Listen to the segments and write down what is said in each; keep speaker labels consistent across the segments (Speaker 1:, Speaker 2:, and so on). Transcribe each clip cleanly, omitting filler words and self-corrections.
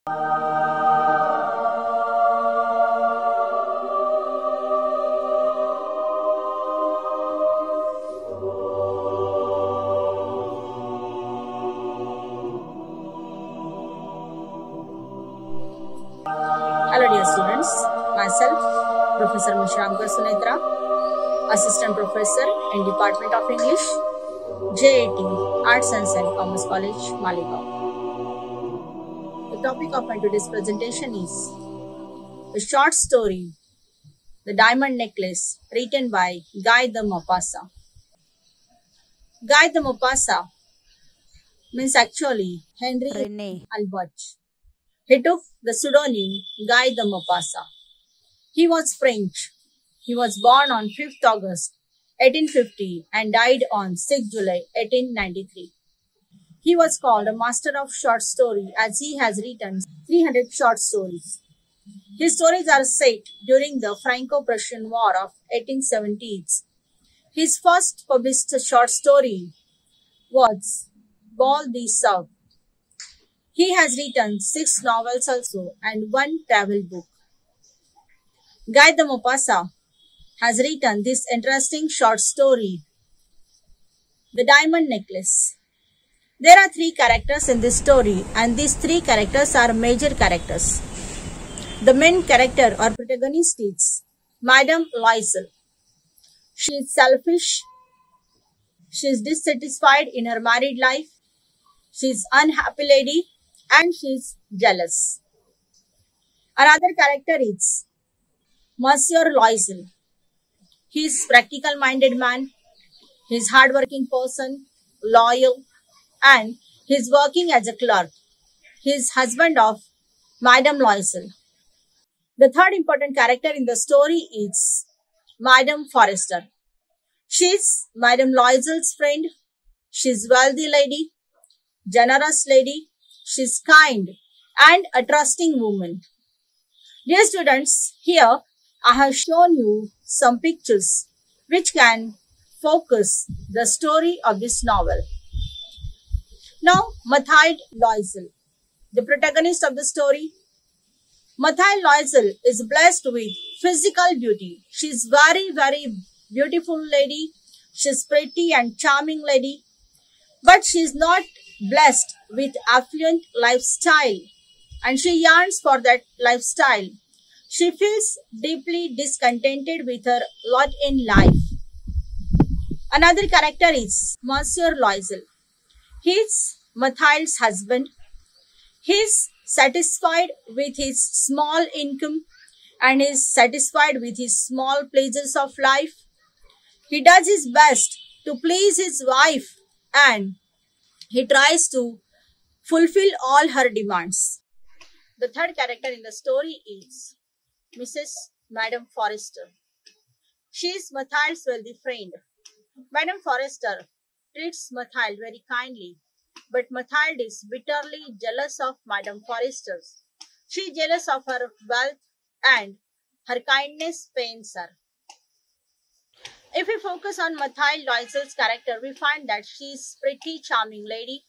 Speaker 1: Hello dear students, myself Professor Mishramkar Sunetra, Assistant Professor in Department of English, J18, Arts and Science Commerce College, Maligaon. The topic of my today's presentation is the short story, The Diamond Necklace, written by Guy de Maupassant. Guy de Maupassant means actually Henry Albert. He took the pseudonym Guy de Maupassant. He was French. He was born on 5th August 1850 and died on 6th July 1893. He was called a master of short story as he has written 300 short stories. His stories are set during the Franco-Prussian War of 1870s. His first published short story was Ball the South. He has written 6 novels also and 1 travel book. Guy de Maupassant has written this interesting short story, The Diamond Necklace. There are 3 characters in this story and these 3 characters are major characters. The main character or protagonist is Madame Loisel. She is selfish. She is dissatisfied in her married life. She is unhappy lady and she is jealous. Another character is Monsieur Loisel. He is practical-minded man. He is hardworking person, loyal, and he is working as a clerk. He is husband of Madame Loisel. The third important character in the story is Madame Forrester. She is Madame Loisel's friend. She is wealthy lady, generous lady. She is kind and a trusting woman. Dear students, here I have shown you some pictures which can focus the story of this novel. Now, Mathilde Loisel, the protagonist of the story. Mathilde Loisel is blessed with physical beauty. She is very beautiful lady. She is pretty and charming lady. But she is not blessed with affluent lifestyle and she yearns for that lifestyle. She feels deeply discontented with her lot in life. Another character is Monsieur Loisel. He is Mathilde's husband. He is satisfied with his small income and is satisfied with his small pleasures of life. He does his best to please his wife and he tries to fulfill all her demands. The third character in the story is Mrs. Madame Forrester. She is Mathilde's wealthy friend. Madame Forrester treats Mathilde very kindly, but Mathilde is bitterly jealous of Madame Forrester. She is jealous of her wealth and her kindness pains her. If we focus on Mathilde Loisel's character, we find that she is pretty charming lady.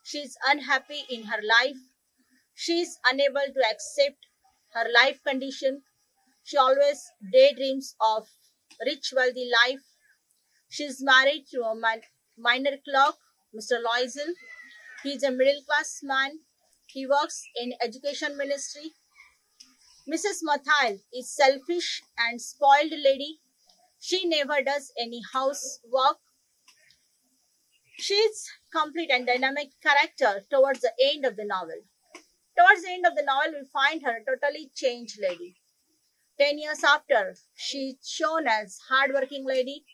Speaker 1: She is unhappy in her life. She is unable to accept her life condition. She always daydreams of rich wealthy life. She is married to a minor clerk, Mr. Loisel. He is a middle class man. He works in education ministry. Mrs. Mathilde is selfish and spoiled lady. She never does any housework. She is complete and dynamic character towards the end of the novel. Towards the end of the novel, we find her a totally changed lady. 10 years after, she is shown as hardworking lady,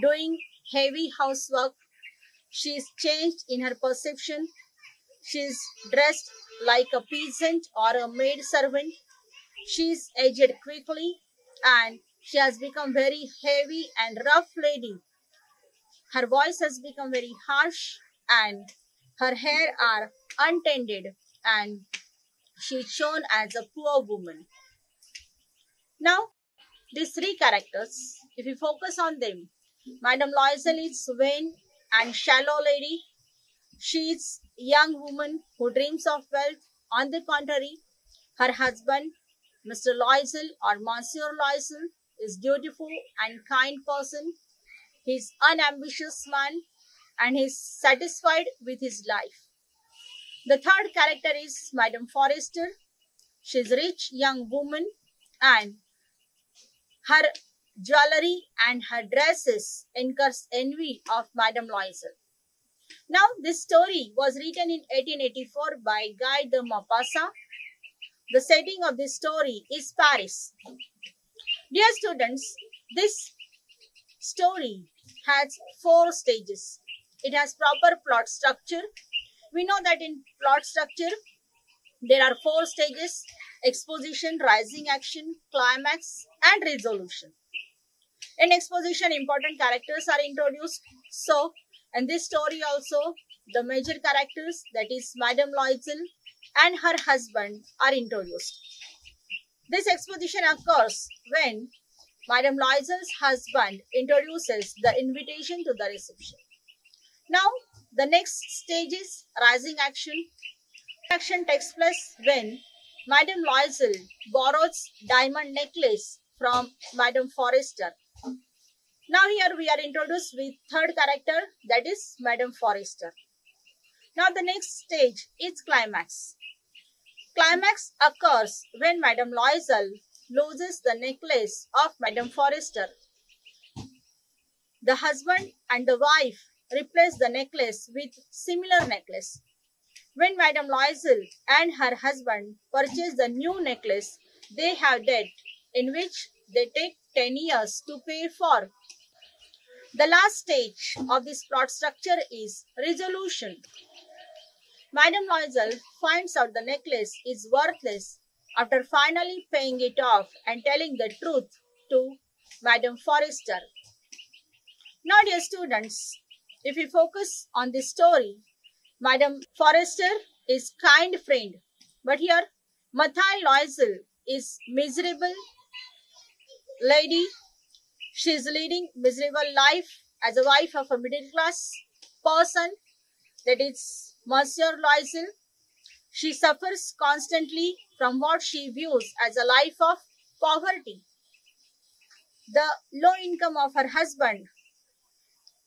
Speaker 1: doing heavy housework. She is changed in her perception. She is dressed like a peasant or a maid servant. She is aged quickly and she has become very heavy and rough lady. Her voice has become very harsh and her hair are untended and she is shown as a poor woman. Now, these 3 characters, if we focus on them, Madame Loisel is vain and shallow lady. She is a young woman who dreams of wealth On the contrary, her husband, Mr. Loisel or Monsieur Loisel, is dutiful and kind person. He is unambitious man and he is satisfied with his life. The third character is Madame Forrester. She is a rich young woman and her jewelry and her dresses incurs envy of Madame Loisel. Now, this story was written in 1884 by Guy de Maupassant. The setting of this story is Paris. Dear students, this story has 4 stages. It has proper plot structure. We know that in plot structure, there are 4 stages: exposition, rising action, climax, and resolution. In exposition, important characters are introduced. So, in this story also, the major characters, that is Madame Loisel and her husband, are introduced. This exposition occurs when Madame Loisel's husband introduces the invitation to the reception. Now, the next stage is rising action. Action takes place when Madame Loisel borrows diamond necklace from Madame Forrester. Now here we are introduced with third character, that is Madame Forrester. Now the next stage is climax. Climax occurs when Madame Loisel loses the necklace of Madame Forrester. The husband and the wife replace the necklace with similar necklace. When Madame Loisel and her husband purchase the new necklace, they have debt in which they take 10 years to pay for. The last stage of this plot structure is resolution. Madame Loisel finds out the necklace is worthless after finally paying it off and telling the truth to Madame Forrester. Now, dear students, if we focus on this story, Madame Forrester is kind friend, but here Mathilde Loisel is miserable lady. She is leading miserable life as a wife of a middle class person, that is Monsieur Loisel. She suffers constantly from what she views as a life of poverty. The low income of her husband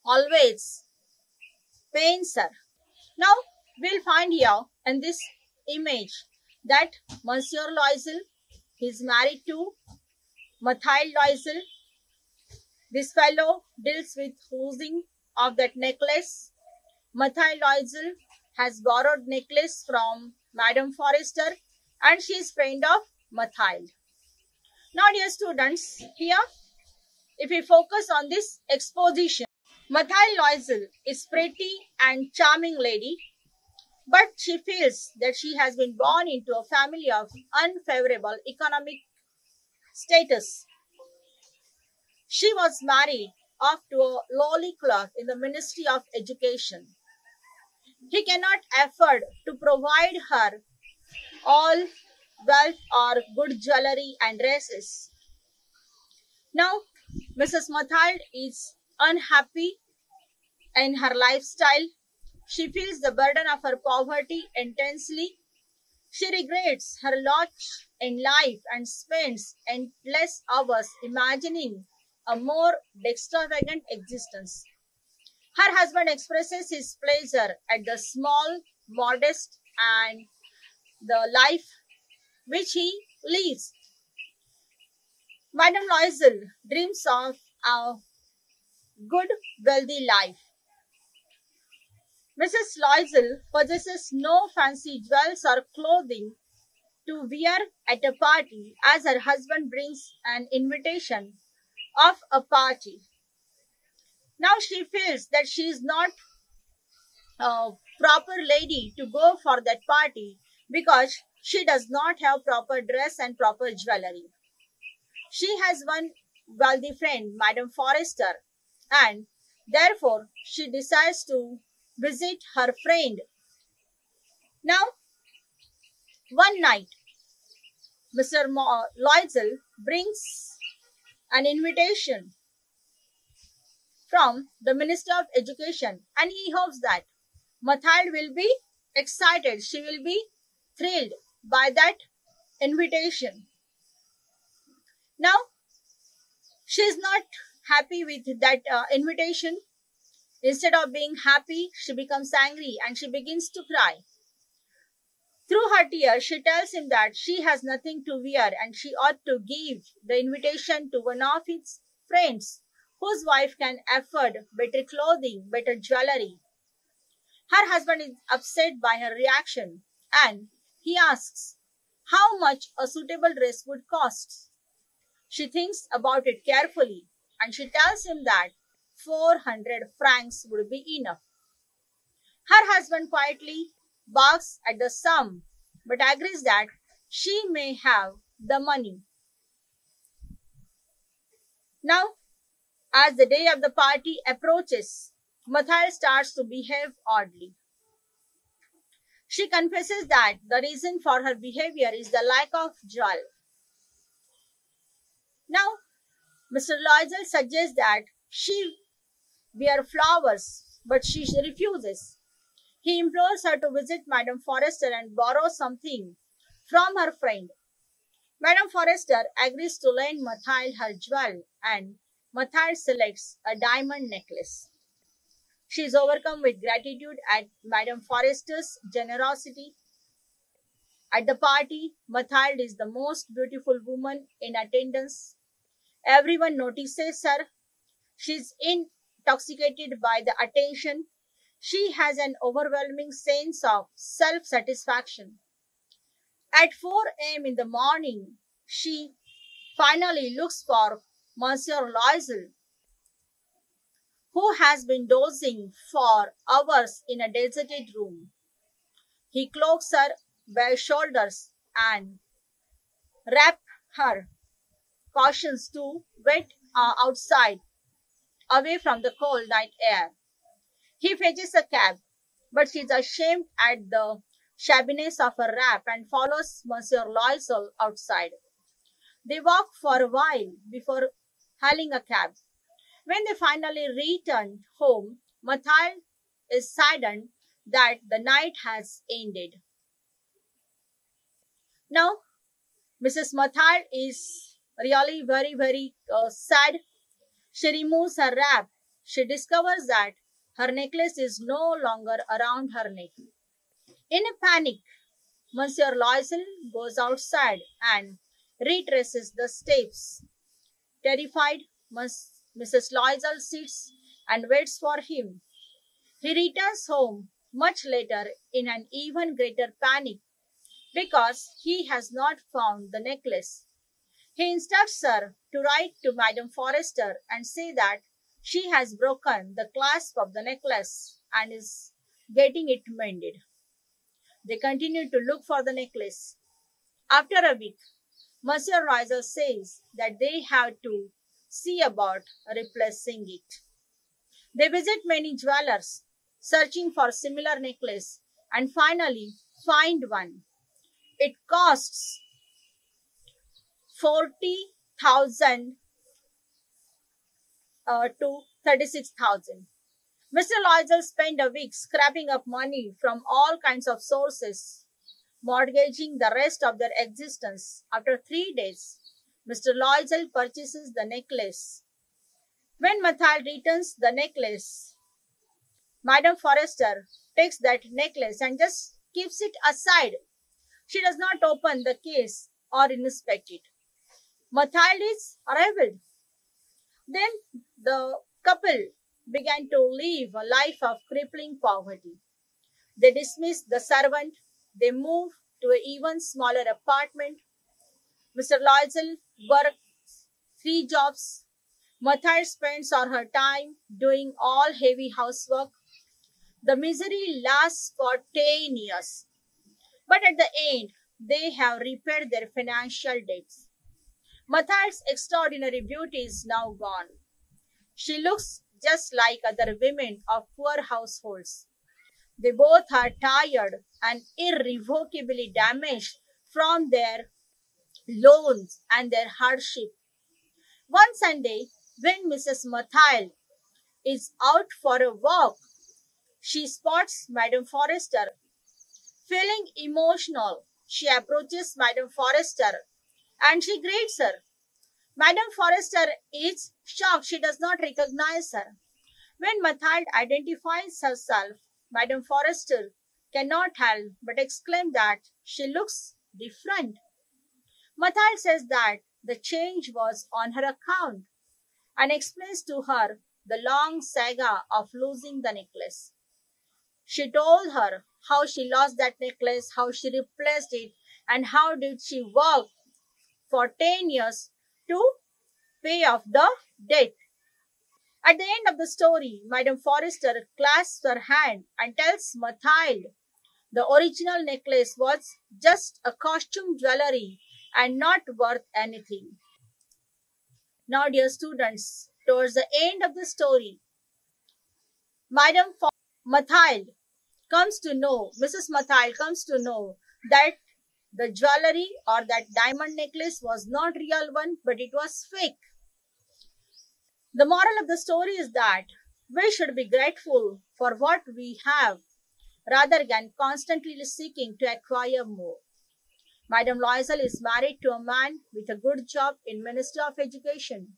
Speaker 1: always pains her. Now, we'll find here in this image that Monsieur Loisel is married to Mathilde Loisel. This fellow deals with losing of that necklace. Mathilde Loisel has borrowed necklace from Madame Forrester and she is friend of Mathilde. Now, dear students, here if we focus on this exposition, Mathilde Loisel is pretty and charming lady, but she feels that she has been born into a family of unfavorable economic status. She was married off to a lowly clerk in the Ministry of Education. He cannot afford to provide her all wealth or good jewelry and dresses. Now, Mrs. Mathilde is unhappy in her lifestyle. She feels the burden of her poverty intensely. She regrets her lot in life and spends endless hours imagining a more extravagant existence. Her husband expresses his pleasure at the small, modest, and the life which he leads. Madame Loisel dreams of a good, wealthy life. Mrs. Loisel possesses no fancy jewels or clothing to wear at a party, as her husband brings an invitation of a party. Now she feels that she is not a proper lady to go for that party because she does not have proper dress and proper jewelry. She has one wealthy friend, Madame Forrester, and therefore she decides to visit her friend. Now, one night, Mr. Loisel brings an invitation from the Minister of Education and he hopes that Mathilde will be excited. She will be thrilled by that invitation. Now, she is not happy with that invitation. Instead of being happy, she becomes angry and she begins to cry. Through her tears, she tells him that she has nothing to wear and she ought to give the invitation to one of his friends whose wife can afford better clothing, better jewelry. Her husband is upset by her reaction and he asks how much a suitable dress would cost. She thinks about it carefully and she tells him that 400 francs would be enough. Her husband quietly barks at the sum but agrees that she may have the money. Now, as the day of the party approaches, Mathilde starts to behave oddly. She confesses that the reason for her behavior is the lack of joy. Now, Mr. Loisel suggests that she wear flowers, but she refuses. He implores her to visit Madame Forrester and borrow something from her friend. Madame Forrester agrees to lend Mathilde her jewel and Mathilde selects a diamond necklace. She is overcome with gratitude at Madame Forrester's generosity. At the party, Mathilde is the most beautiful woman in attendance. Everyone notices her. She is intoxicated by the attention. She has an overwhelming sense of self-satisfaction. At 4 a.m. in the morning, she finally looks for Monsieur Loisel, who has been dozing for hours in a deserted room. He cloaks her bare shoulders and wraps her, cautions to wait outside, away from the cold night air. He fetches a cab, but she is ashamed at the shabbiness of her wrap and follows Monsieur Loisel outside. They walk for a while before hailing a cab. When they finally return home, Mathilde is saddened that the night has ended. Now, Mrs. Mathilde is really very sad. She removes her wrap. She discovers that her necklace is no longer around her neck. In a panic, Monsieur Loisel goes outside and retraces the steps. Terrified, Mrs. Loisel sits and waits for him. He returns home much later in an even greater panic because he has not found the necklace. He instructs her to write to Madame Forrester and say that she has broken the clasp of the necklace and is getting it mended. They continue to look for the necklace. After a week, Monsieur Loisel says that they have to see about replacing it. They visit many jewelers, searching for similar necklace, and finally find one. It costs 40,000 to 36,000. Mr. Loisel spent a week scrapping up money from all kinds of sources, mortgaging the rest of their existence. After 3 days, Mr. Loisel purchases the necklace. When Mathilde returns the necklace, Madame Forrester takes that necklace and just keeps it aside. She does not open the case or inspect it. Mathilde is arrived. Then the couple began to live a life of crippling poverty. They dismiss the servant. They move to an even smaller apartment. Mr. Loisel works 3 jobs. Mathilde spends all her time doing all heavy housework. The misery lasts for 10 years. But at the end, they have repaired their financial debts. Mathilde's extraordinary beauty is now gone. She looks just like other women of poor households. They both are tired and irrevocably damaged from their loans and their hardship. One Sunday, when Mrs. Mathilde is out for a walk, she spots Madame Forrester Feeling emotional, she approaches Madame Forrester and she greets her. Madame Forrester is shocked. She does not recognize her. When Mathilde identifies herself, Madame Forrester cannot help but exclaim that she looks different. Mathilde says that the change was on her account and explains to her the long saga of losing the necklace. She told her how she lost that necklace, how she replaced it, and how did she work for 10 years to pay off the debt. At the end of the story, Madame Forrester clasps her hand and tells Mathilde the original necklace was just a costume jewelry and not worth anything. Now, dear students, towards the end of the story, Mathilde Mrs. Mathilde comes to know that the jewelry or that diamond necklace was not real one, but it was fake. The moral of the story is that we should be grateful for what we have rather than constantly seeking to acquire more. Madame Loisel is married to a man with a good job in Ministry of Education.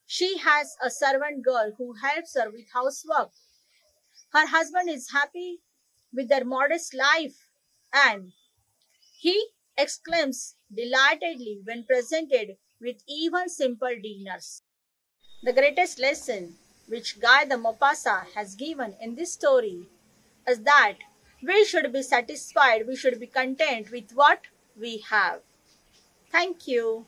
Speaker 1: She has a servant girl who helps her with housework. Her husband is happy with their modest life and he exclaims delightedly when presented with even simple dinners. The greatest lesson which Guy de Maupassant has given in this story is that we should be satisfied, we should be content with what we have. Thank you.